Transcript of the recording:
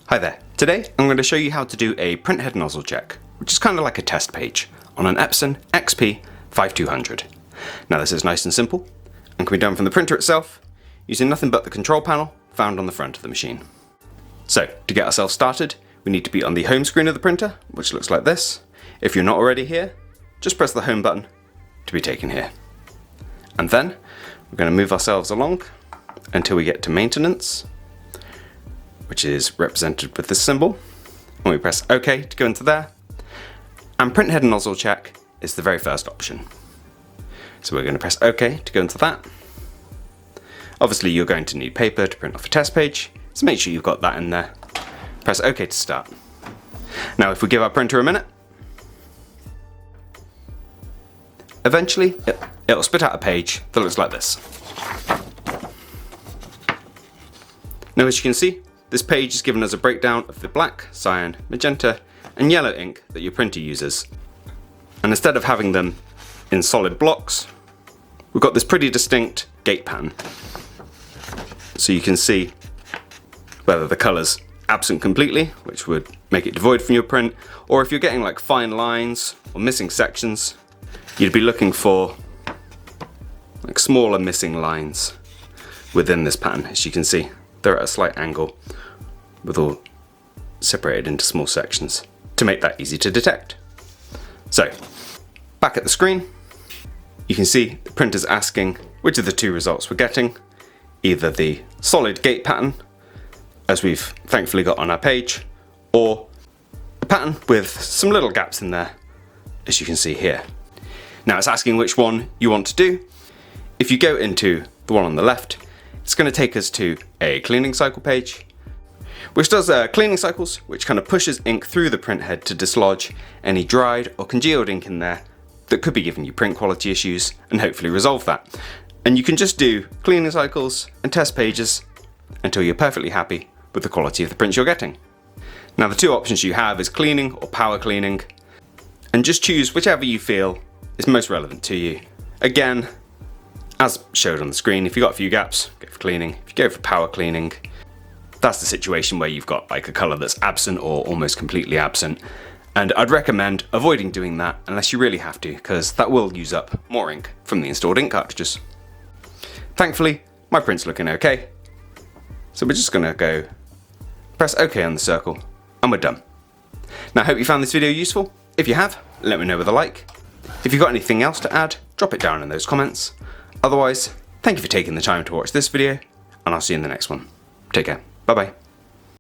Hi there. Today I'm going to show you how to do a printhead nozzle check, which is kind of like a test page on an Epson XP-5200. Now this is nice and simple and can be done from the printer itself using nothing but the control panel found on the front of the machine. So to get ourselves started, we need to be on the home screen of the printer, which looks like this. If you're not already here, just press the home button to be taken here. And then we're going to move ourselves along until we get to maintenance, which is represented with this symbol, and we press OK to go into there, and printhead nozzle check is the very first option. So we're going to press OK to go into that. Obviously you're going to need paper to print off a test page, so make sure you've got that in there. Press OK to start. Now if we give our printer a minute, eventually it'll spit out a page that looks like this. Now as you can see, this page is giving us a breakdown of the black, cyan, magenta and yellow ink that your printer uses. And instead of having them in solid blocks, we've got this pretty distinct gate pattern. So you can see whether the colour's absent completely, which would make it devoid from your print, or if you're getting like fine lines or missing sections, you'd be looking for like smaller missing lines within this pattern. As you can see, they're at a slight angle with all separated into small sections to make that easy to detect. So back at the screen, you can see the printer's asking which of the two results we're getting, either the solid gate pattern, as we've thankfully got on our page, or a pattern with some little gaps in there, as you can see here. Now it's asking which one you want to do. If you go into the one on the left, it's going to take us to a cleaning cycle page, which does cleaning cycles, which kind of pushes ink through the printhead to dislodge any dried or congealed ink in there that could be giving you print quality issues, and hopefully resolve that. And you can just do cleaning cycles and test pages until you're perfectly happy with the quality of the prints you're getting. Now the two options you have is cleaning or power cleaning, and just choose whichever you feel is most relevant to you. Again, as showed on the screen, if you've got a few gaps, go for cleaning. If you go for power cleaning, that's the situation where you've got like a colour that's absent or almost completely absent. And I'd recommend avoiding doing that unless you really have to, because that will use up more ink from the installed ink cartridges. Thankfully, my print's looking okay. So we're just gonna go press OK on the circle and we're done. Now I hope you found this video useful. If you have, let me know with a like. If you've got anything else to add, drop it down in those comments. Otherwise, thank you for taking the time to watch this video, and I'll see you in the next one. Take care. Bye bye.